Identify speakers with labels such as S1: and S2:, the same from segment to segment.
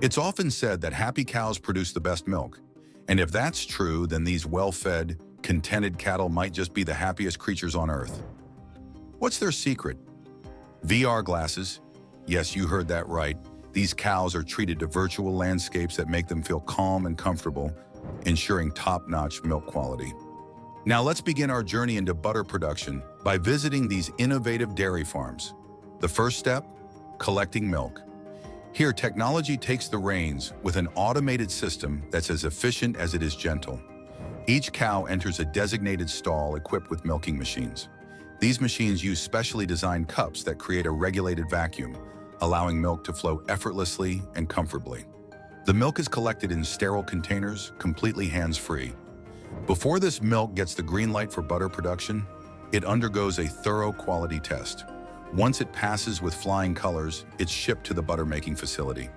S1: It's often said that happy cows produce the best milk. And if that's true, then these well-fed, contented cattle might just be the happiest creatures on earth. What's their secret? VR glasses. Yes, you heard that right. These cows are treated to virtual landscapes that make them feel calm and comfortable, ensuring top-notch milk quality. Now let's begin our journey into butter production by visiting these innovative dairy farms. The first step, collecting milk. Here, technology takes the reins with an automated system that's as efficient as it is gentle. Each cow enters a designated stall equipped with milking machines. These machines use specially designed cups that create a regulated vacuum, allowing milk to flow effortlessly and comfortably. The milk is collected in sterile containers, completely hands-free. Before this milk gets the green light for butter production, it undergoes a thorough quality test. Once it passes with flying colors, it's shipped to the butter-making facility.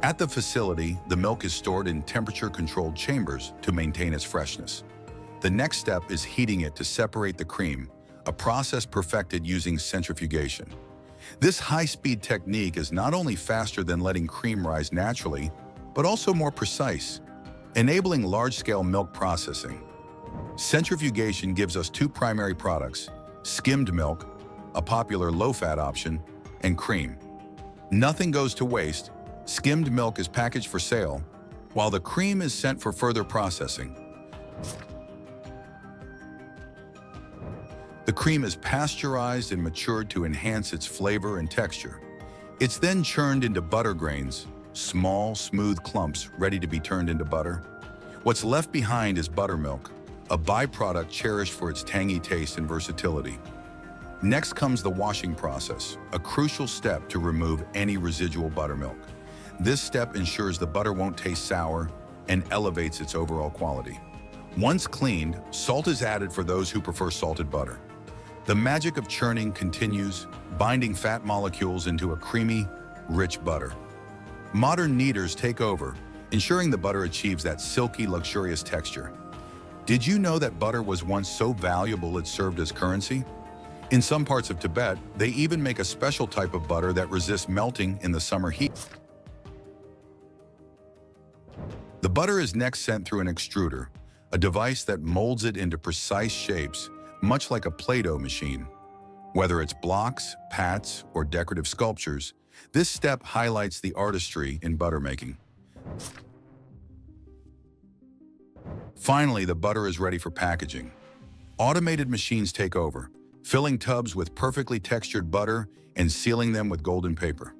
S1: At the facility, the milk is stored in temperature-controlled chambers to maintain its freshness. The next step is heating it to separate the cream, a process perfected using centrifugation. This high-speed technique is not only faster than letting cream rise naturally, but also more precise, enabling large-scale milk processing. Centrifugation gives us two primary products: skimmed milk, a popular low-fat option, and cream. Nothing goes to waste. Skimmed milk is packaged for sale, while the cream is sent for further processing. The cream is pasteurized and matured to enhance its flavor and texture. It's then churned into butter grains, small, smooth clumps ready to be turned into butter. What's left behind is buttermilk, a byproduct cherished for its tangy taste and versatility. Next comes the washing process, a crucial step to remove any residual buttermilk. This step ensures the butter won't taste sour and elevates its overall quality. Once cleaned, salt is added for those who prefer salted butter. The magic of churning continues, binding fat molecules into a creamy, rich butter. Modern kneaders take over, ensuring the butter achieves that silky, luxurious texture. Did you know that butter was once so valuable it served as currency? In some parts of Tibet, they even make a special type of butter that resists melting in the summer heat. The butter is next sent through an extruder, a device that molds it into precise shapes, much like a Play-Doh machine. Whether it's blocks, pats, or decorative sculptures, this step highlights the artistry in butter making. Finally, the butter is ready for packaging. Automated machines take over, filling tubs with perfectly textured butter and sealing them with golden paper.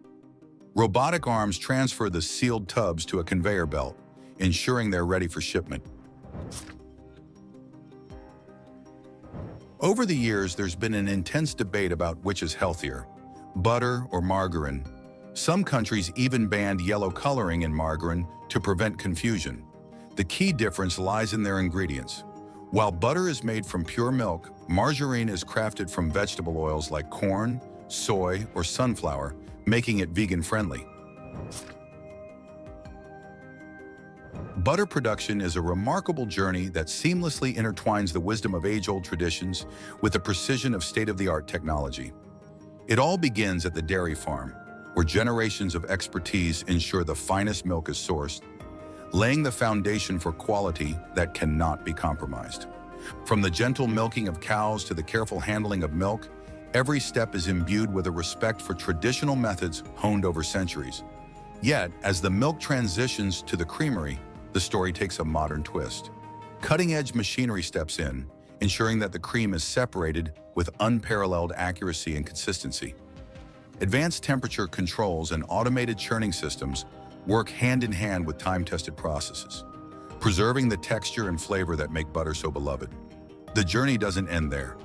S1: Robotic arms transfer the sealed tubs to a conveyor belt, ensuring they're ready for shipment. Over the years, there's been an intense debate about which is healthier, butter or margarine. Some countries even banned yellow coloring in margarine to prevent confusion. The key difference lies in their ingredients. While butter is made from pure milk, margarine is crafted from vegetable oils like corn, soy, or sunflower, making it vegan-friendly. Butter production is a remarkable journey that seamlessly intertwines the wisdom of age-old traditions with the precision of state-of-the-art technology. It all begins at the dairy farm, where generations of expertise ensure the finest milk is sourced, laying the foundation for quality that cannot be compromised. From the gentle milking of cows to the careful handling of milk, every step is imbued with a respect for traditional methods honed over centuries. Yet, as the milk transitions to the creamery, the story takes a modern twist. Cutting-edge machinery steps in, ensuring that the cream is separated with unparalleled accuracy and consistency. Advanced temperature controls and automated churning systems work hand-in-hand with time-tested processes, preserving the texture and flavor that make butter so beloved. The journey doesn't end there.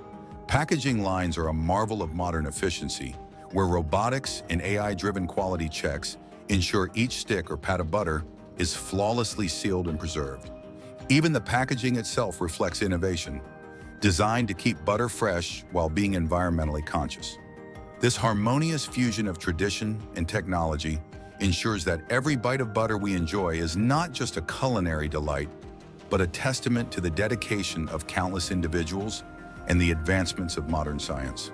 S1: Packaging lines are a marvel of modern efficiency, where robotics and AI-driven quality checks ensure each stick or pat of butter is flawlessly sealed and preserved. Even the packaging itself reflects innovation, designed to keep butter fresh while being environmentally conscious. This harmonious fusion of tradition and technology ensures that every bite of butter we enjoy is not just a culinary delight, but a testament to the dedication of countless individuals and the advancements of modern science.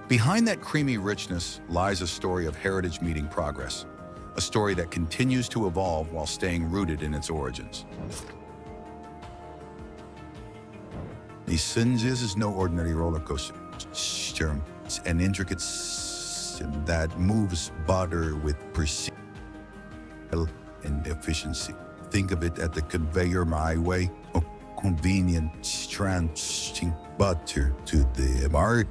S1: Behind that creamy richness lies a story of heritage meeting progress, a story that continues to evolve while staying rooted in its origins. The Sinjis is no ordinary roller coaster. It's an intricate system that moves butter with precision and efficiency. Think of it at the conveyor my way, a convenient transporting butter to the market.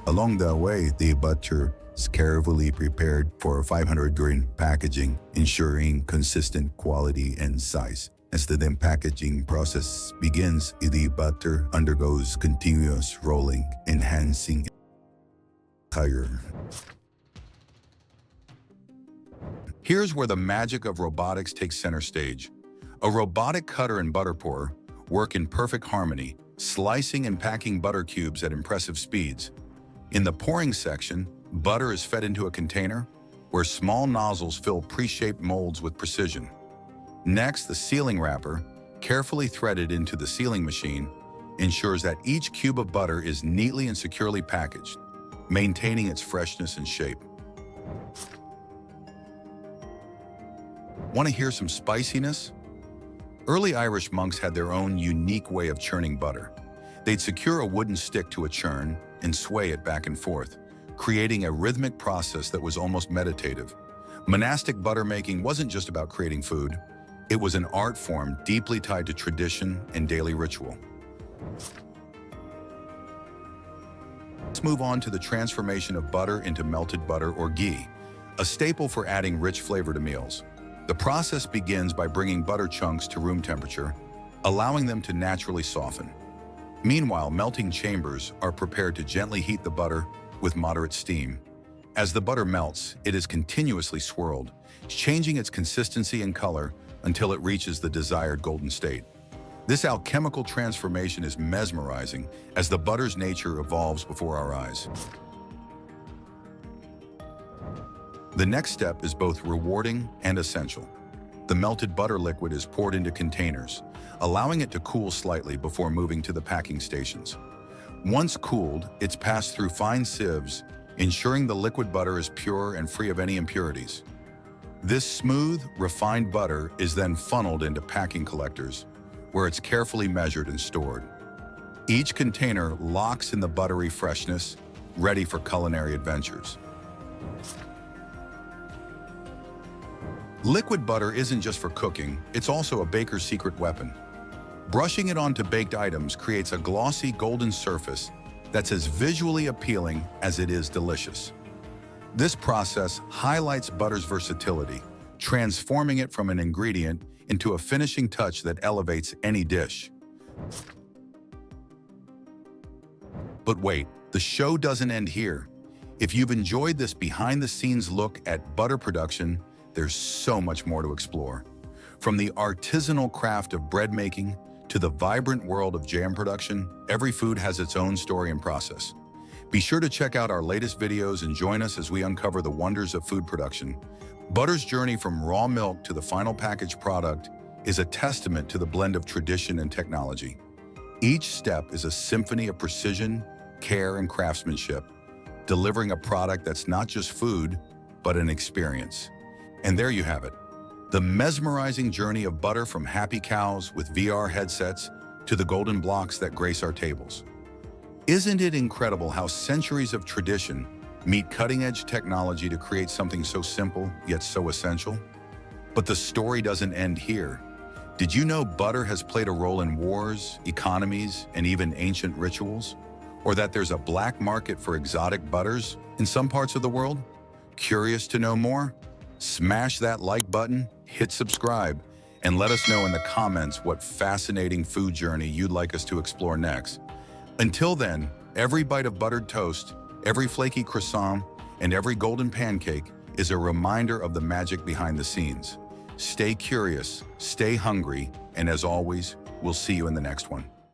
S1: Along the way, the butter is carefully prepared for 500-grain packaging, ensuring consistent quality and size. As the then packaging process begins, the butter undergoes continuous rolling, enhancing higher. Here's where the magic of robotics takes center stage. A robotic cutter and butter pourer work in perfect harmony, slicing and packing butter cubes at impressive speeds. In the pouring section, butter is fed into a container where small nozzles fill pre-shaped molds with precision. Next, the sealing wrapper, carefully threaded into the sealing machine, ensures that each cube of butter is neatly and securely packaged, maintaining its freshness and shape. Want to hear some spiciness? Early Irish monks had their own unique way of churning butter. They'd secure a wooden stick to a churn and sway it back and forth, creating a rhythmic process that was almost meditative. Monastic butter making wasn't just about creating food. It was an art form deeply tied to tradition and daily ritual. Let's move on to the transformation of butter into melted butter or ghee, a staple for adding rich flavor to meals. The process begins by bringing butter chunks to room temperature, allowing them to naturally soften. Meanwhile, melting chambers are prepared to gently heat the butter with moderate steam. As the butter melts, it is continuously swirled, changing its consistency and color until it reaches the desired golden state. This alchemical transformation is mesmerizing as the butter's nature evolves before our eyes. The next step is both rewarding and essential. The melted butter liquid is poured into containers, allowing it to cool slightly before moving to the packing stations. Once cooled, it's passed through fine sieves, ensuring the liquid butter is pure and free of any impurities. This smooth, refined butter is then funneled into packing collectors, where it's carefully measured and stored. Each container locks in the buttery freshness, ready for culinary adventures. Liquid butter isn't just for cooking, it's also a baker's secret weapon. Brushing it onto baked items creates a glossy golden surface that's as visually appealing as it is delicious. This process highlights butter's versatility, transforming it from an ingredient into a finishing touch that elevates any dish. But wait, the show doesn't end here. If you've enjoyed this behind-the-scenes look at butter production, there's so much more to explore. From the artisanal craft of bread making to the vibrant world of jam production, every food has its own story and process. Be sure to check out our latest videos and join us as we uncover the wonders of food production. Butter's journey from raw milk to the final packaged product is a testament to the blend of tradition and technology. Each step is a symphony of precision, care, and craftsmanship, delivering a product that's not just food, but an experience. And there you have it, the mesmerizing journey of butter from happy cows with VR headsets to the golden blocks that grace our tables. Isn't it incredible how centuries of tradition meet cutting-edge technology to create something so simple yet so essential? But the story doesn't end here. Did you know butter has played a role in wars, economies, and even ancient rituals? Or that there's a black market for exotic butters in some parts of the world? Curious to know more? Smash that like button, hit subscribe, and let us know in the comments what fascinating food journey you'd like us to explore next. Until then, every bite of buttered toast, every flaky croissant, and every golden pancake is a reminder of the magic behind the scenes. Stay curious, stay hungry, and as always, we'll see you in the next one.